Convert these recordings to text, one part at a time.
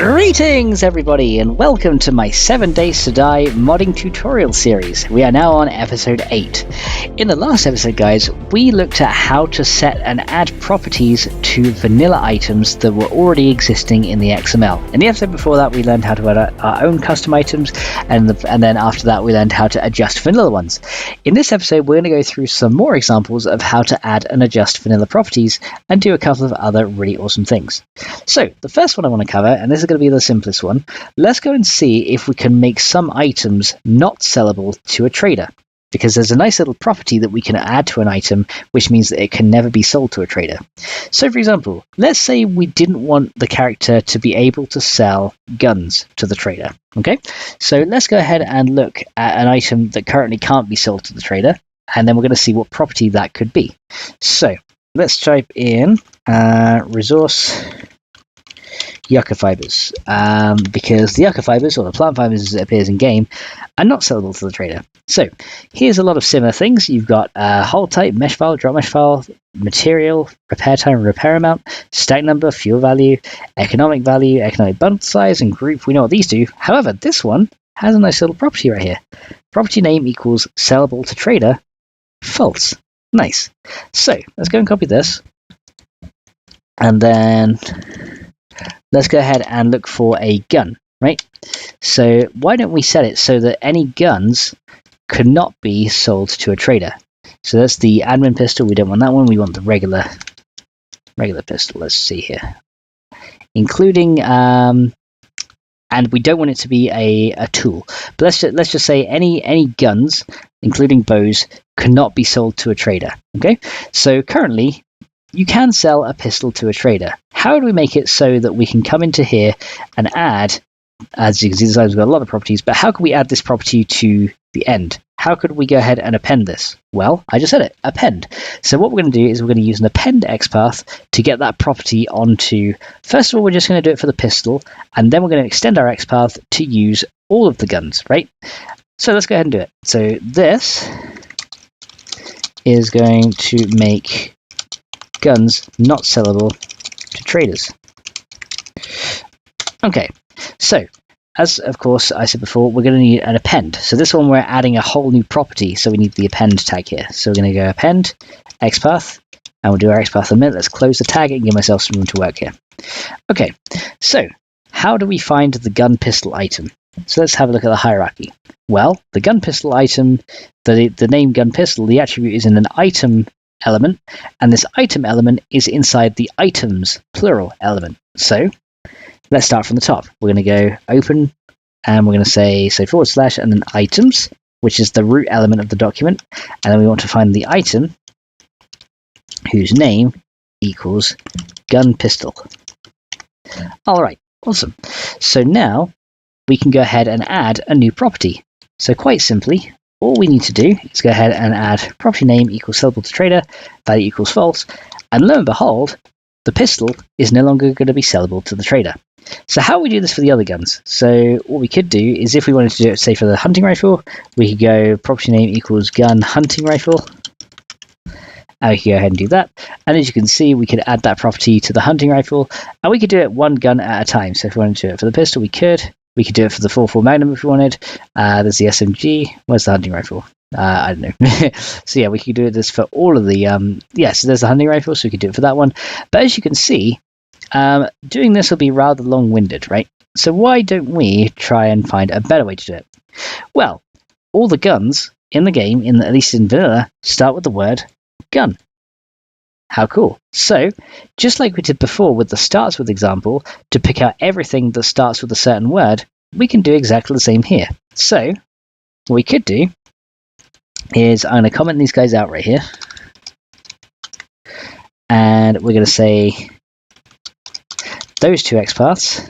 Greetings everybody and welcome to my 7 Days to Die modding tutorial series. We are now on episode 8. In the last episode guys, we looked at how to set and add properties to vanilla items that were already existing in the XML. In the episode before that we learned how to add our own custom items and then after that we learned how to adjust vanilla ones. In this episode we're going to go through some more examples of how to add and adjust vanilla properties and do a couple of other really awesome things. So the first one I want to cover, and this is going to be the simplest one, let's go and see if we can make some items not sellable to a trader, because there's a nice little property that we can add to an item which means that it can never be sold to a trader. So for example, let's say we didn't want the character to be able to sell guns to the trader. Okay, so let's go ahead and look at an item that currently can't be sold to the trader, and then we're going to see what property that could be. So let's type in resource yucca fibers, because the yucca fibers, or the plant fibers as it appears in game, are not sellable to the trader. So here's a lot of similar things. You've got hold type, mesh file, drop mesh file, material, repair time, repair amount, stack number, fuel value, economic bundle size, and group. We know what these do. However, this one has a nice little property right here. Property name equals sellable to trader, false. Nice. So let's go and copy this, and then let's go ahead and look for a gun, right? So why don't we set it so that any guns could not be sold to a trader? So that's the admin pistol. We don't want that one. We want the regular pistol. Let's see here, including and we don't want it to be a tool. But let's just say any guns, including bows, cannot be sold to a trader. Okay, so currently you can sell a pistol to a trader. How do we make it so that we can come into here and add, as you can see, we've got a lot of properties, but how can we add this property to the end? How could we go ahead and append this? Well, I just said it, append. So what we're going to do is we're going to use an Append Xpath to get that property onto, first of all, we're just going to do it for the pistol, and then we're going to extend our Xpath to use all of the guns, right? So let's go ahead and do it. So this is going to make guns not sellable to traders. Okay, so as of course I said before, we're going to need an append. So this one we're adding a whole new property, so we need the append tag here. So we're going to go Append Xpath, and we'll do our Xpath in a minute. Let's close the tag and give myself some room to work here. Okay, so how do we find the gun pistol item? So let's have a look at the hierarchy. Well, the gun pistol item, the name gun pistol, the attribute is in an item element, and this item element is inside the items plural element. So let's start from the top. We're going to go open, and we're going to say / and then items, which is the root element of the document, and then we want to find the item whose name equals gun pistol. All right, awesome. So now we can go ahead and add a new property. So quite simply, all we need to do is go ahead and add property name equals sellable to trader, value equals false, and lo and behold, the pistol is no longer going to be sellable to the trader. So how would we do this for the other guns? So what we could do is, if we wanted to do it, say for the hunting rifle, we could go property name equals gun hunting rifle, and we could go ahead and do that. And as you can see, we could add that property to the hunting rifle, and we could do it one gun at a time. So if we wanted to do it for the pistol, we could. We could do it for the 4.4 Magnum if we wanted. There's the SMG. Where's the hunting rifle? I don't know. So yeah, we could do this for all of the, so there's the hunting rifle, so we could do it for that one. But as you can see, doing this will be rather long-winded, right? So why don't we try and find a better way to do it? Well, all the guns in the game, at least in vanilla, start with the word gun. How cool. So, just like we did before with the starts with example, to pick out everything that starts with a certain word, we can do exactly the same here. So, what we could do is, I'm going to comment these guys out right here, and we're going to say those two XPaths,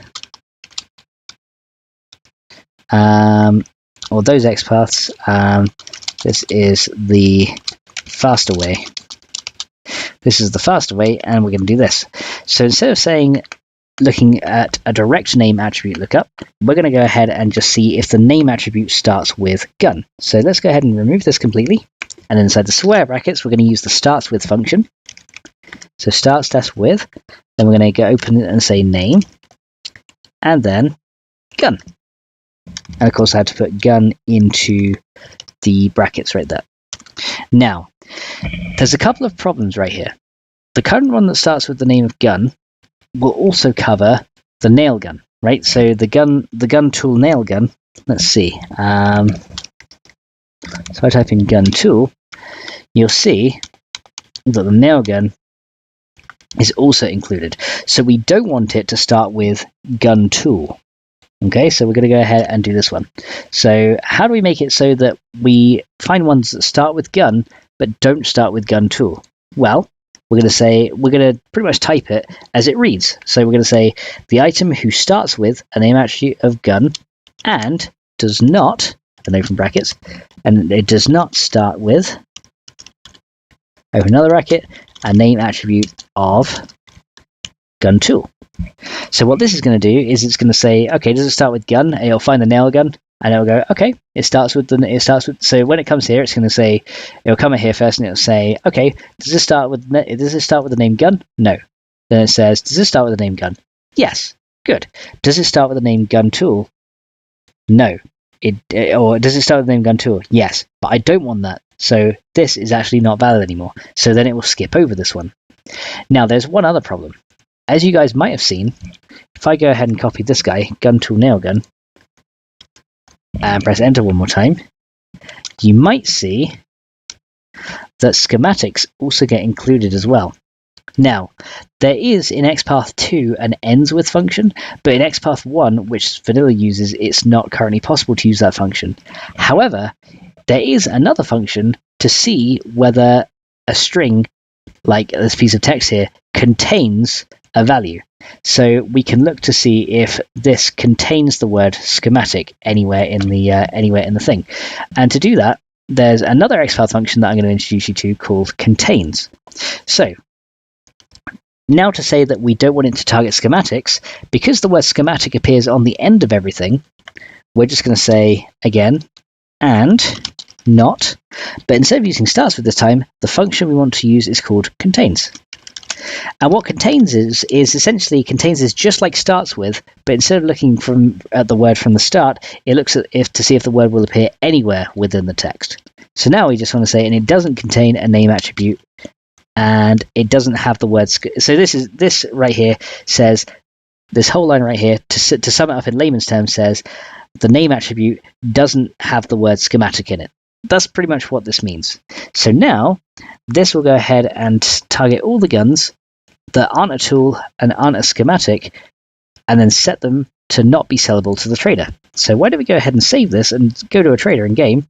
or those XPaths, this is the faster way. This is the faster way, and we're going to do this. So instead of saying looking at a direct name attribute lookup, we're going to go ahead and just see if the name attribute starts with gun. So let's go ahead and remove this completely. And inside the square brackets, we're going to use the starts with function. So starts with, then we're going to go open it and say name. and then gun. And of course I had to put gun into the brackets right there. Now, there's a couple of problems right here. The current one that starts with the name of gun will also cover the nail gun, right? So the gun tool nail gun, let's see. So I type in gun tool, you'll see that the nail gun is also included. So we don't want it to start with gun tool. Okay, so we're going to go ahead and do this one. So how do we make it so that we find ones that start with gun but don't start with gun tool? Well, we're going to pretty much type it as it reads. So we're going to say the item who starts with a name attribute of gun and does not, and open brackets, and it does not start with, open another bracket, a name attribute of gun tool. So what this is going to do is it's going to say, okay, does it start with gun? And it'll find the nail gun, and it'll go, okay, so when it comes here, it's going to say, it'll come in here first, and it'll say, okay, does this start with the name gun? No. Then it says, does this start with the name gun? Yes. Good. Does it start with the name gun tool? No. Or does it start with the name gun tool? Yes. But I don't want that. So this is actually not valid anymore. So then it will skip over this one. Now there's one other problem. As you guys might have seen, if I go ahead and copy this guy, gun tool nail gun, and press enter one more time, you might see that schematics also get included as well. Now, there is in XPath 2 an ends with function, but in XPath 1, which vanilla uses, it's not currently possible to use that function. However, there is another function to see whether a string, like this piece of text here, contains a value. So we can look to see if this contains the word schematic anywhere in the thing. And to do that, there's another XPath function that I'm going to introduce you to called contains. So now to say that we don't want it to target schematics, because the word schematic appears on the end of everything, we're just going to say again and not, but instead of using starts with this time, the function we want to use is called contains. And what contains is essentially contains is just like starts with, but instead of looking at the word from the start, it looks at to see if the word will appear anywhere within the text. So now we just want to say, and it doesn't contain a name attribute, and it doesn't have the word. So this right here says, this whole line right here, to sum it up in layman's terms, says the name attribute doesn't have the word schematic in it. That's pretty much what this means. So now this will go ahead and target all the guns that aren't a tool and aren't a schematic, and then set them to not be sellable to the trader. So why don't we go ahead and save this and go to a trader in game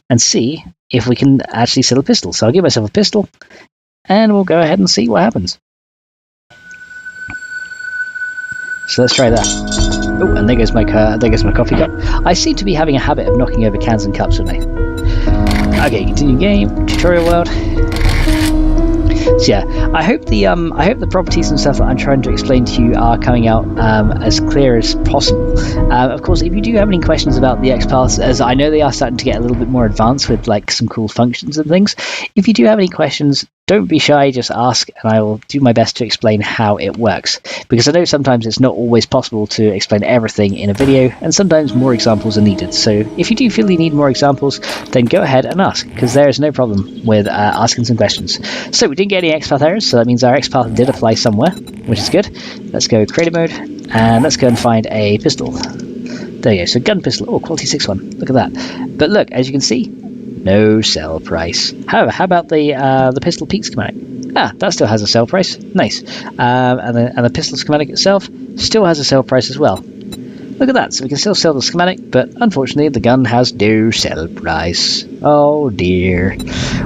and see if we can actually sell a pistol. So I'll give myself a pistol and we'll go ahead and see what happens. So let's try that. Oh, and there goes my coffee cup. I seem to be having a habit of knocking over cans and cups, don't I? Okay, continue game, tutorial world. So yeah, I hope the properties and stuff that I'm trying to explain to you are coming out as clear as possible. Of course, if you do have any questions about the XPaths, as I know they are starting to get a little bit more advanced with like some cool functions and things, if you do have any questions, don't be shy, just ask, and I will do my best to explain how it works. Because I know sometimes it's not always possible to explain everything in a video, and sometimes more examples are needed. So if you do feel you need more examples, then go ahead and ask, because there is no problem with asking some questions. So we didn't get any XPath errors, so that means our XPath did apply somewhere, which is good. Let's go creative mode, and let's go and find a pistol. There you go, so gun pistol. Oh, quality 6 one. Look at that. But look, as you can see, no sell price. However, how about the pistol peak schematic? Ah, that still has a sell price. Nice. And the pistol schematic itself still has a sell price as well. Look at that. So we can still sell the schematic, but unfortunately the gun has no sell price. Oh dear.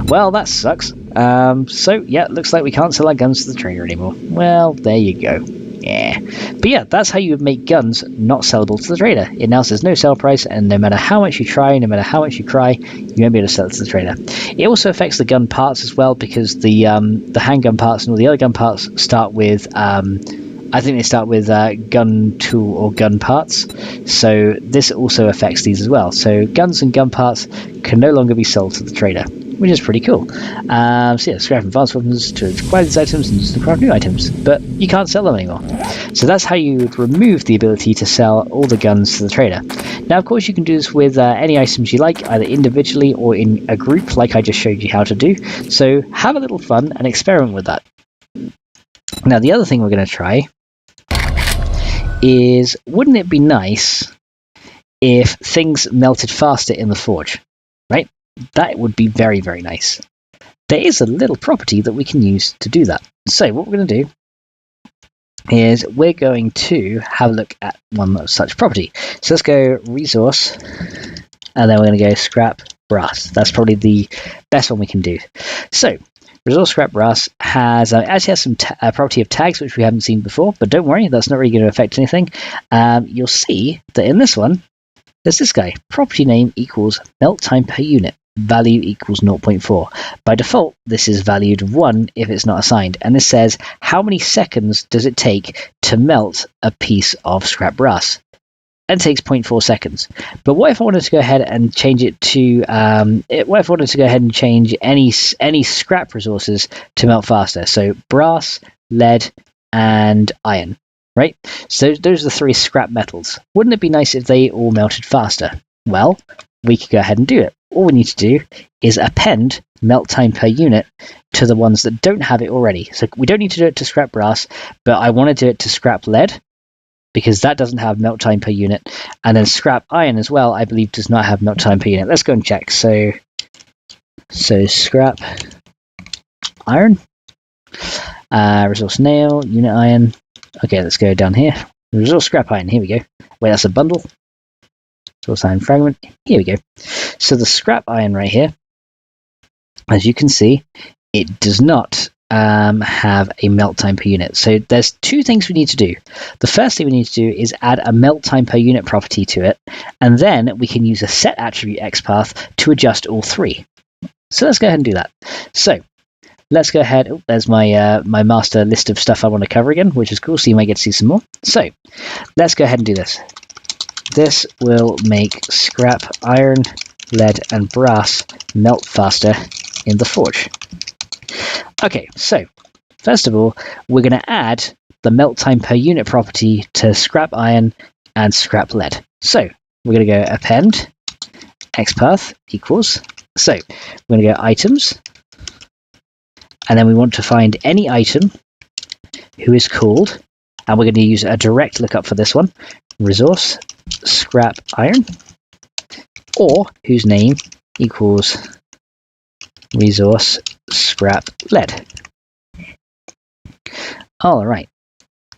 Well, that sucks. So yeah, it looks like we can't sell our guns to the trader anymore. Well, there you go. Yeah. But yeah, that's how you would make guns not sellable to the trader. It now says no sell price, and no matter how much you try, no matter how much you cry, you won't be able to sell it to the trader. It also affects the gun parts as well, because the handgun parts and all the other gun parts start with I think they start with gun tool or gun parts. So this also affects these as well. So guns and gun parts can no longer be sold to the trader. which is pretty cool. So yeah, scrap and advanced weapons to acquire these items and use them to craft new items, but you can't sell them anymore. So that's how you would remove the ability to sell all the guns to the trader. Now, of course, you can do this with any items you like, either individually or in a group, like I just showed you how to do. So have a little fun and experiment with that. Now, the other thing we're going to try is, wouldn't it be nice if things melted faster in the forge, right? That would be very, very nice. There is a little property that we can use to do that. So what we're going to do is we're going to have a look at one such property. So let's go resource, and then we're going to go scrap brass. That's probably the best one we can do. So resource scrap brass has actually has some property of tags, which we haven't seen before, but don't worry, that's not really going to affect anything. You'll see that in this one, there's this guy, property name equals melt time per unit, value equals 0.4. By default, this is valued 1 if it's not assigned, and this says how many seconds does it take to melt a piece of scrap brass? And it takes 0.4 seconds. But what if I wanted to go ahead and change it to what if I wanted to go ahead and change any scrap resources to melt faster? So brass, lead, and iron. Right? So those are the 3 scrap metals. Wouldn't it be nice if they all melted faster? Well, we could go ahead and do it. All we need to do is append melt time per unit to the ones that don't have it already. So we don't need to do it to scrap brass, but I want to do it to scrap lead, because that doesn't have melt time per unit. And then scrap iron as well, I believe, does not have melt time per unit. Let's go and check. So scrap iron, resource nail, unit iron. Okay, let's go down here. Resource scrap iron, here we go. Wait, that's a bundle. Resource iron fragment, here we go. So the scrap iron right here, as you can see, it does not have a melt time per unit. So there's 2 things we need to do. The first thing we need to do is add a melt time per unit property to it, and then we can use a set attribute XPath to adjust all 3. So let's go ahead and do that. So let's go ahead. Oh, there's my my master list of stuff I want to cover again, which is cool, so you might get to see some more. So let's go ahead and do this. This will make scrap iron, lead, and brass melt faster in the forge. Okay, so first of all, we're going to add the melt time per unit property to scrap iron and scrap lead. So we're going to go append Xpath equals. So we're going to go items, and then we want to find any item who is called, and we're going to use a direct lookup for this one, resource scrap iron, or whose name equals resource scrap lead. All right.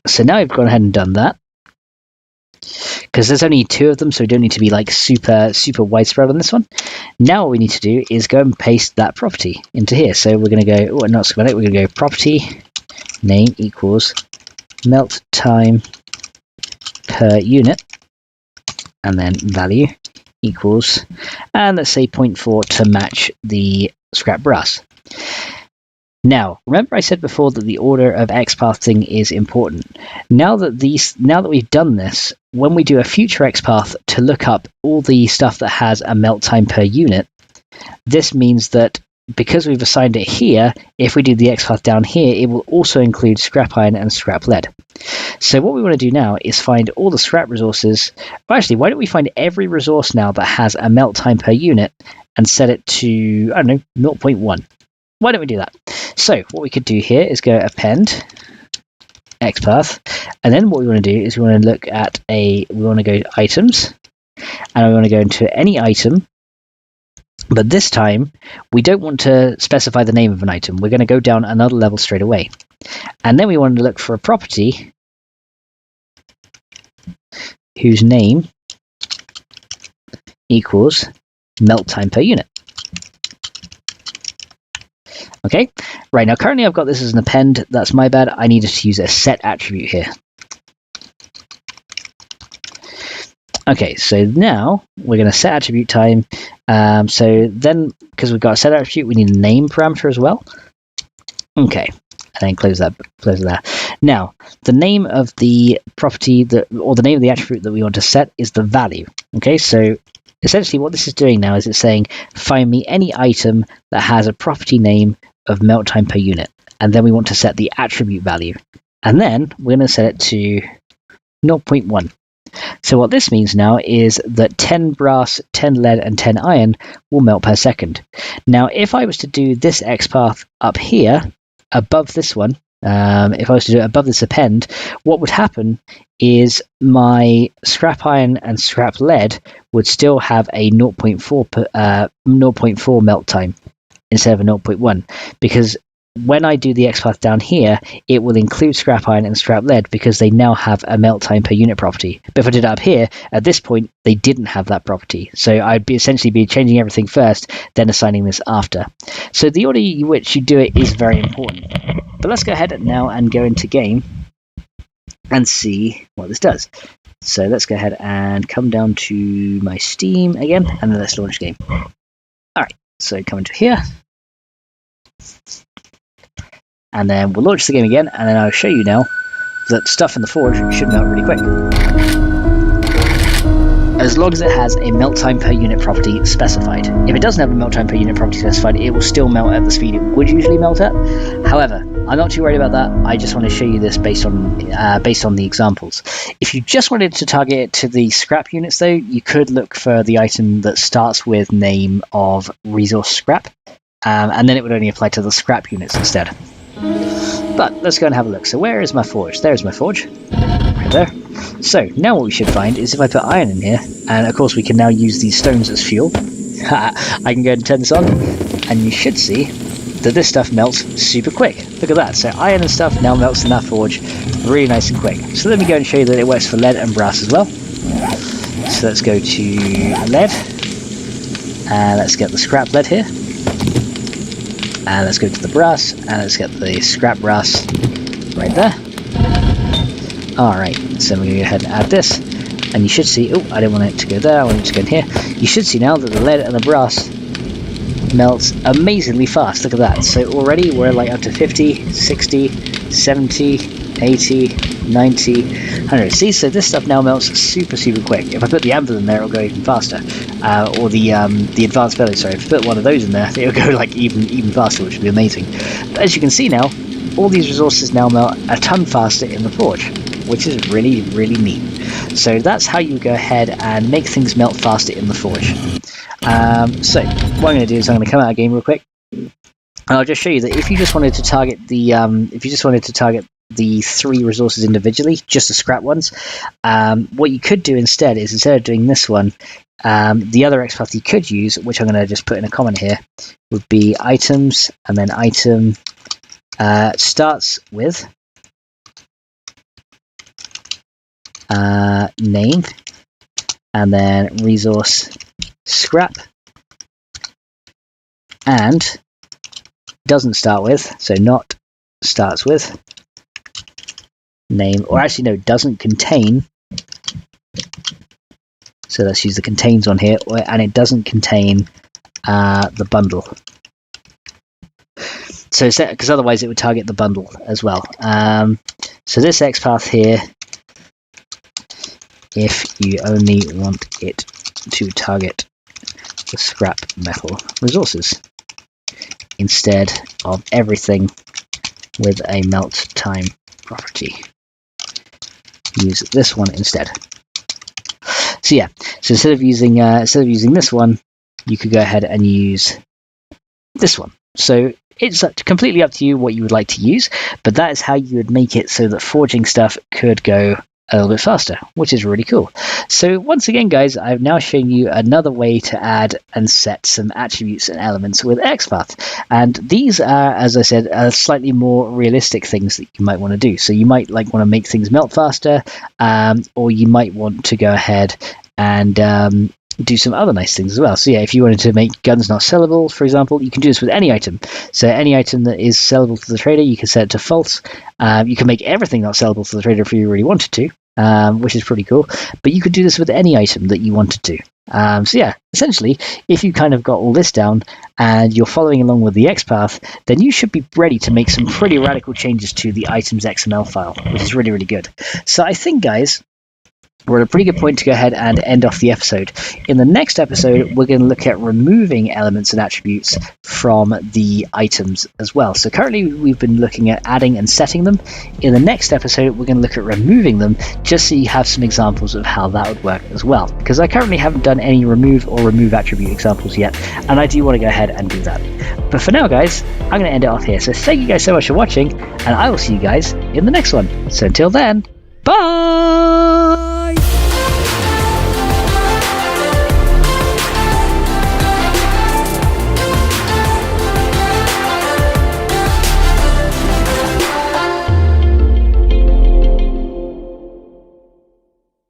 So now we've gone ahead and done that, because there's only 2 of them, so we don't need to be like super widespread on this one. Now what we need to do is go and paste that property into here. So we're going to go, not schematic, we're going to go property name equals melt time per unit, and then value equals, and let's say 0.4 to match the scrap brass. Now, remember I said before that the order of XPath thing is important. Now that we've done this, when we do a future XPath to look up all the stuff that has a melt time per unit, this means that because we've assigned it here, if we do the XPath down here, it will also include scrap iron and scrap lead. So what we want to do now is find all the scrap resources. Well, actually, why don't we find every resource now that has a melt time per unit and set it to, I don't know, 0.1. Why don't we do that? So what we could do here is go append Xpath, and then what we want to do is we want to look at we want to go to items, and we want to go into any item, but this time we don't want to specify the name of an item. We're going to go down another level straight away, and then we want to look for a property whose name equals melt time per unit. Okay, right, now currently I've got this as an append. That's my bad. I needed to use a set attribute here. Okay, so now we're going to set attribute time. So then, because we've got a set attribute, we need a name parameter as well. Okay, and then close that there. Now, the name of the property or the name of the attribute that we want to set is the value. Okay, so essentially what this is doing now is it's saying, find me any item that has a property name of melt time per unit. And then we want to set the attribute value. And then we're going to set it to 0.1. So what this means now is that 10 brass, 10 lead, and 10 iron will melt per second. Now, if I was to do this XPath up here, above this one, if I was to do it above this append, what would happen is my scrap iron and scrap lead would still have a 0.4 melt time instead of a 0.1, because when I do the XPath down here, it will include scrap iron and scrap lead because they now have a melt time per unit property. But if I did it up here, at this point, they didn't have that property. So I'd be essentially be changing everything first, then assigning this after. So the order in which you do it is very important. But let's go ahead now and go into game and see what this does. So let's go ahead and come down to my Steam again, and then let's launch game. All right, so come into here. And then we'll launch the game again, and then I'll show you now that stuff in the forge should melt really quick. As long as it has a melt time per unit property specified. If it doesn't have a melt time per unit property specified, it will still melt at the speed it would usually melt at. However, I'm not too worried about that. I just want to show you this based on the examples. If you just wanted to target it to the scrap units, though, you could look for the item that starts with name of resource scrap, and then it would only apply to the scrap units instead. But let's go and have a look. So where is my forge? There's my forge, right there. So now what we should find is if I put iron in here, and of course we can now use these stones as fuel. I can go and turn this on, and you should see that this stuff melts super quick. Look at that. So iron and stuff now melts in that forge really nice and quick. So let me go and show you that it works for lead and brass as well. So let's go to lead, and let's get the scrap lead here. And let's go to the brass, and let's get the scrap brass right there. Alright, so we're going to go ahead and add this, and you should see, oh, I didn't want it to go there, I want it to go in here. You should see now that the lead and the brass melts amazingly fast. Look at that. So already we're like up to 50, 60, 70, 80, 90, 100. See, so this stuff now melts super quick. If I put the anvil in there, it'll go even faster. Or the advanced bellows, sorry. If I put one of those in there, it'll go like even faster, which would be amazing. But as you can see now, all these resources now melt a ton faster in the forge, which is really neat. So that's how you go ahead and make things melt faster in the forge. So what I'm going to do is I'm going to come out of game real quick, and I'll just show you that if you just wanted to target the the 3 resources individually, just the scrap ones, what you could do instead is, instead of doing this one, the other XPath you could use, which I'm going to just put in a comment here, would be items, and then item starts with name, and then resource scrap, and doesn't start with, so not starts with name, or actually no, doesn't contain, so let's use the contains on here, and it doesn't contain the bundle. So because otherwise it would target the bundle as well. So this XPath here, if you only want it to target the scrap metal resources instead of everything with a melt time property, use this one instead. So yeah, so instead of using this one, you could go ahead and use this one. So it's completely up to you what you would like to use, but that is how you would make it so that forging stuff could go a little bit faster, which is really cool. So once again, guys, I've now shown you another way to add and set some attributes and elements with XPath. And these are, as I said, slightly more realistic things that you might want to do. So you might want to make things melt faster, or you might want to go ahead and do some other nice things as well. So yeah, if you wanted to make guns not sellable, for example, you can do this with any item. So any item that is sellable to the trader, you can set it to false. You can make everything not sellable to the trader if you really wanted to, which is pretty cool. But you could do this with any item that you wanted to. So yeah, essentially, if you kind of got all this down and you're following along with the XPath, then you should be ready to make some pretty radical changes to the items XML file, which is really good. So I think, guys, we're at a pretty good point to go ahead and end off the episode. In the next episode, we're going to look at removing elements and attributes from the items as well. So currently we've been looking at adding and setting them. In the next episode, we're going to look at removing them, just so you have some examples of how that would work as well. Because I currently haven't done any remove or remove attribute examples yet, and I do want to go ahead and do that. But for now, guys, I'm going to end it off here. So thank you guys so much for watching, and I will see you guys in the next one. So until then, bye!